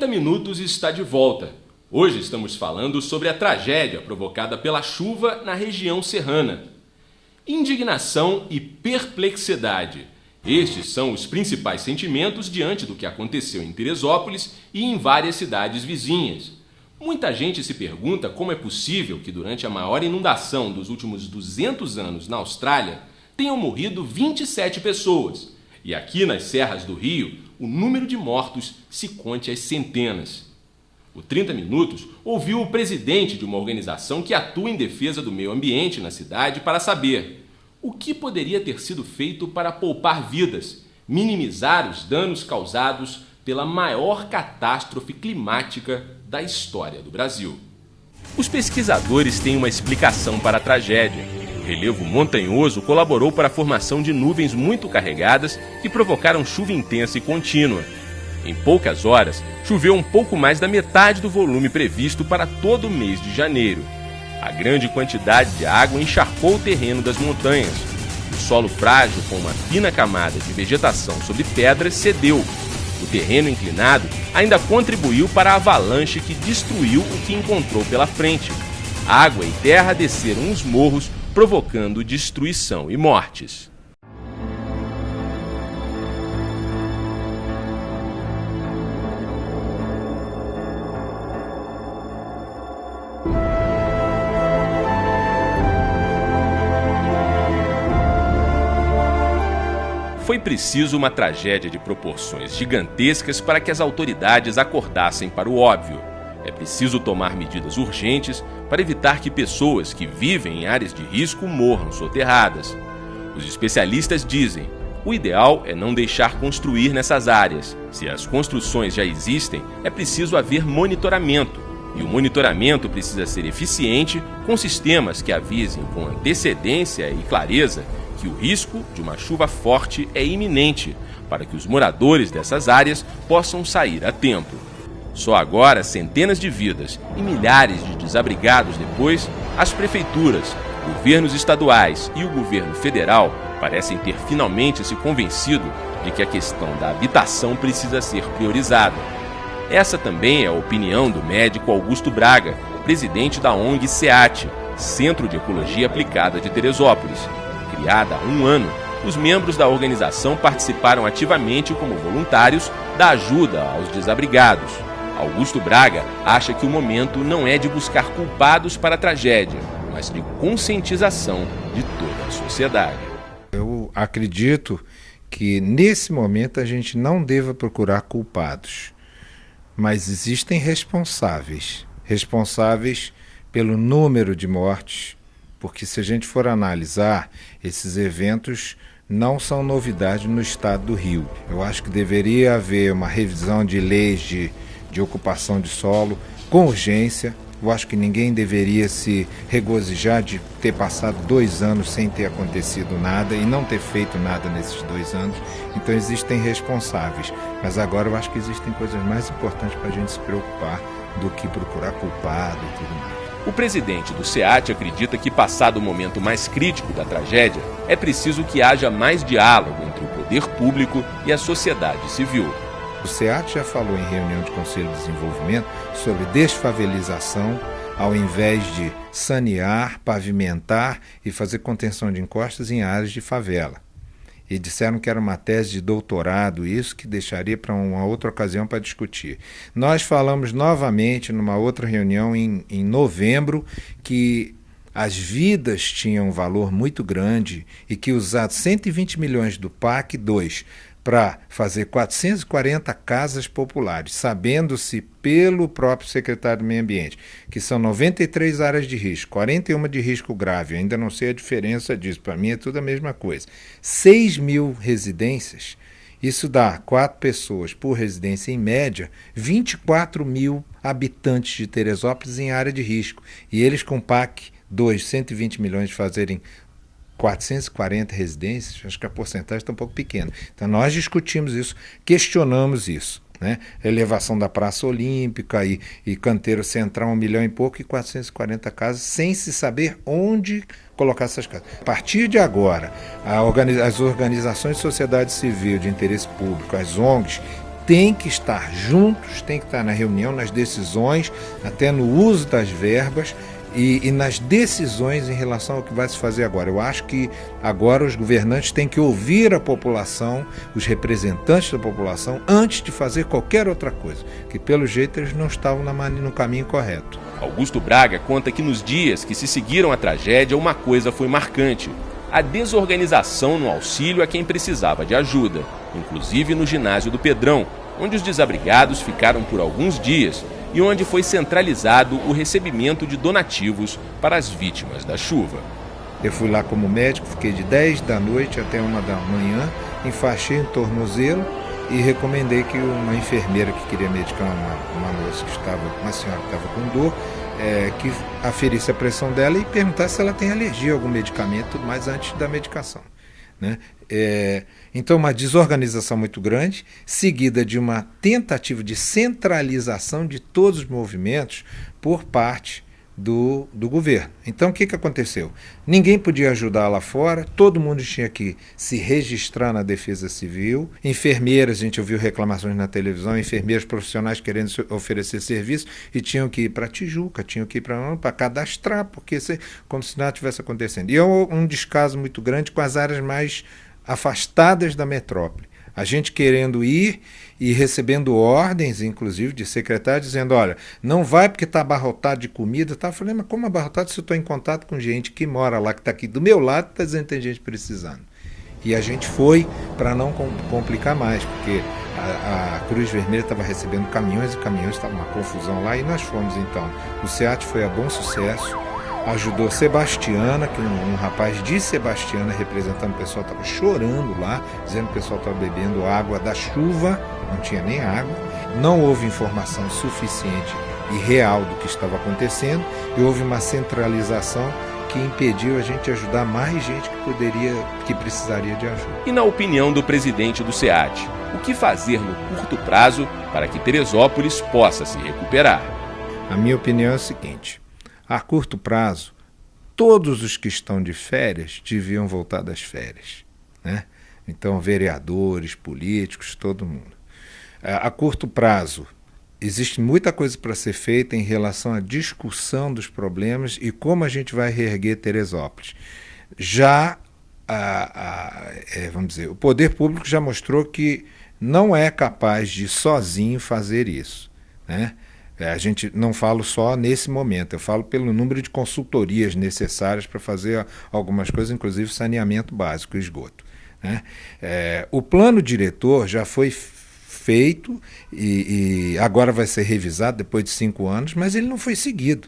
Minutos está de volta. Hoje estamos falando sobre a tragédia provocada pela chuva na região serrana. Indignação e perplexidade. Estes são os principais sentimentos diante do que aconteceu em Teresópolis e em várias cidades vizinhas. Muita gente se pergunta como é possível que durante a maior inundação dos últimos 200 anos na Austrália tenham morrido 27 pessoas. E aqui nas serras do Rio, o número de mortos se conte às centenas. O 30 Minutos ouviu o presidente de uma organização que atua em defesa do meio ambiente na cidade para saber o que poderia ter sido feito para poupar vidas, minimizar os danos causados pela maior catástrofe climática da história do Brasil. Os pesquisadores têm uma explicação para a tragédia. O relevo montanhoso colaborou para a formação de nuvens muito carregadas que provocaram chuva intensa e contínua. Em poucas horas, choveu um pouco mais da metade do volume previsto para todo o mês de janeiro. A grande quantidade de água encharcou o terreno das montanhas. O solo frágil, com uma fina camada de vegetação sobre pedras, cedeu. O terreno inclinado ainda contribuiu para a avalanche que destruiu o que encontrou pela frente. Água e terra desceram os morros, provocando destruição e mortes. Foi preciso uma tragédia de proporções gigantescas para que as autoridades acordassem para o óbvio. É preciso tomar medidas urgentes para evitar que pessoas que vivem em áreas de risco morram soterradas. Os especialistas dizem: o ideal é não deixar construir nessas áreas. Se as construções já existem, é preciso haver monitoramento. E o monitoramento precisa ser eficiente, com sistemas que avisem com antecedência e clareza que o risco de uma chuva forte é iminente, para que os moradores dessas áreas possam sair a tempo. Só agora, centenas de vidas e milhares de desabrigados depois, as prefeituras, governos estaduais e o governo federal parecem ter finalmente se convencido de que a questão da habitação precisa ser priorizada. Essa também é a opinião do médico Augusto Braga, presidente da ONG SEAT, Centro de Ecologia Aplicada de Teresópolis. Criada há um ano, os membros da organização participaram ativamente como voluntários da ajuda aos desabrigados. Augusto Braga acha que o momento não é de buscar culpados para a tragédia, mas de conscientização de toda a sociedade. Eu acredito que nesse momento a gente não deva procurar culpados, mas existem responsáveis pelo número de mortes, porque se a gente for analisar, esses eventos não são novidade no estado do Rio. Eu acho que deveria haver uma revisão de leis de ocupação de solo com urgência. Eu acho que ninguém deveria se regozijar de ter passado 2 anos sem ter acontecido nada e não ter feito nada nesses 2 anos. Então existem responsáveis, mas agora eu acho que existem coisas mais importantes para a gente se preocupar do que procurar culpado e tudo mais. O presidente do SEAT acredita que, passado o momento mais crítico da tragédia, é preciso que haja mais diálogo entre o poder público e a sociedade civil. O SEAT já falou em reunião de Conselho de Desenvolvimento sobre desfavelização, ao invés de sanear, pavimentar e fazer contenção de encostas em áreas de favela. E disseram que era uma tese de doutorado, isso que deixaria para uma outra ocasião para discutir. Nós falamos novamente numa outra reunião em novembro que as vidas tinham um valor muito grande e que usar 120 milhões do PAC 2 para fazer 440 casas populares, sabendo-se pelo próprio secretário do Meio Ambiente, que são 93 áreas de risco, 41 de risco grave, ainda não sei a diferença disso, para mim é tudo a mesma coisa. 6 mil residências, isso dá 4 pessoas por residência em média, 24 mil habitantes de Teresópolis em área de risco. E eles com PAC 2, 120 milhões de fazerem 440 residências, acho que a porcentagem está um pouco pequena. Então nós discutimos isso, questionamos isso, né? Elevação da Praça Olímpica e Canteiro Central, 1 milhão e pouco e 440 casas, sem se saber onde colocar essas casas. A partir de agora, as organizações de sociedade civil de interesse público, as ONGs, tem que estar juntos, tem que estar na reunião, nas decisões, até no uso das verbas e nas decisões em relação ao que vai se fazer agora. Eu acho que agora os governantes têm que ouvir a população, os representantes da população, antes de fazer qualquer outra coisa, que pelo jeito eles não estavam no caminho correto. Augusto Braga conta que nos dias que se seguiram à tragédia, uma coisa foi marcante: a desorganização no auxílio a quem precisava de ajuda, inclusive no ginásio do Pedrão, onde os desabrigados ficaram por alguns dias e onde foi centralizado o recebimento de donativos para as vítimas da chuva. Eu fui lá como médico, fiquei de 10 da noite até 1 da manhã, enfaixei um tornozelo e recomendei que uma enfermeira que queria medicar uma senhora que estava com dor, que aferisse a pressão dela e perguntasse se ela tem alergia a algum medicamento, tudo mais antes da medicação, né? Então, uma desorganização muito grande, seguida de uma tentativa de centralização de todos os movimentos por parte do governo. Então, o que aconteceu? Ninguém podia ajudar lá fora, todo mundo tinha que se registrar na Defesa Civil, enfermeiras, a gente ouviu reclamações na televisão, enfermeiros profissionais querendo oferecer serviço e tinham que ir para Tijuca, tinham que ir para cadastrar, porque como se nada tivesse acontecendo. E é um descaso muito grande com as áreas mais afastadas da metrópole. A gente querendo ir e recebendo ordens, inclusive, de secretários, dizendo, olha, não vai porque está abarrotado de comida. Eu falei, mas como abarrotado se eu estou em contato com gente que mora lá, que está aqui do meu lado, está dizendo que tem gente precisando. E a gente foi para não complicar mais, porque a Cruz Vermelha estava recebendo caminhões e caminhões, estava uma confusão lá, e nós fomos então. O SEAT foi a bom sucesso. Ajudou Sebastiana, que um rapaz de Sebastiana representando o pessoal, estava chorando lá, dizendo que o pessoal estava bebendo água da chuva, não tinha nem água, não houve informação suficiente e real do que estava acontecendo, e houve uma centralização que impediu a gente de ajudar mais gente que precisaria de ajuda. E na opinião do presidente do SEAT, o que fazer no curto prazo para que Teresópolis possa se recuperar? A minha opinião é a seguinte: a curto prazo, todos os que estão de férias deviam voltar das férias, né? Então, vereadores, políticos, todo mundo. A curto prazo, existe muita coisa para ser feita em relação à discussão dos problemas e como a gente vai reerguer Teresópolis. Já, vamos dizer, o poder público já mostrou que não é capaz de sozinho fazer isso, né? A gente não falo só nesse momento, eu falo pelo número de consultorias necessárias para fazer algumas coisas, inclusive saneamento básico, esgoto, né? O plano diretor já foi feito e agora vai ser revisado depois de 5 anos, mas ele não foi seguido.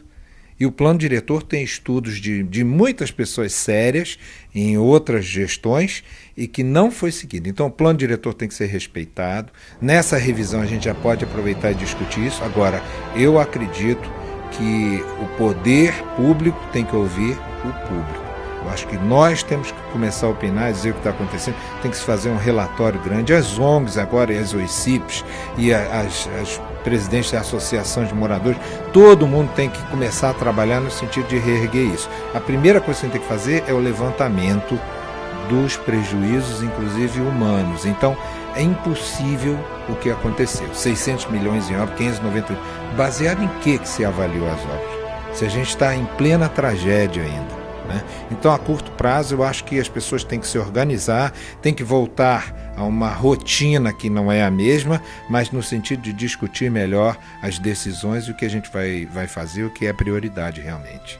E o plano diretor tem estudos de muitas pessoas sérias em outras gestões e que não foi seguido. Então o plano diretor tem que ser respeitado. Nessa revisão a gente já pode aproveitar e discutir isso. Agora, eu acredito que o poder público tem que ouvir o público. Eu acho que nós temos que começar a opinar, dizer o que está acontecendo. Tem que se fazer um relatório grande. As ONGs agora, e as OICIPs, e as presidentes da Associação de Moradores, todo mundo tem que começar a trabalhar no sentido de reerguer isso. A primeira coisa que a gente tem que fazer é o levantamento dos prejuízos, inclusive humanos. Então, é impossível o que aconteceu. 600 milhões em obras, 590... Baseado em que se avaliou as obras? Se a gente está em plena tragédia ainda, né? Então, a curto prazo, eu acho que as pessoas têm que se organizar, têm que voltar a uma rotina que não é a mesma, mas no sentido de discutir melhor as decisões e o que a gente vai fazer, o que é prioridade realmente.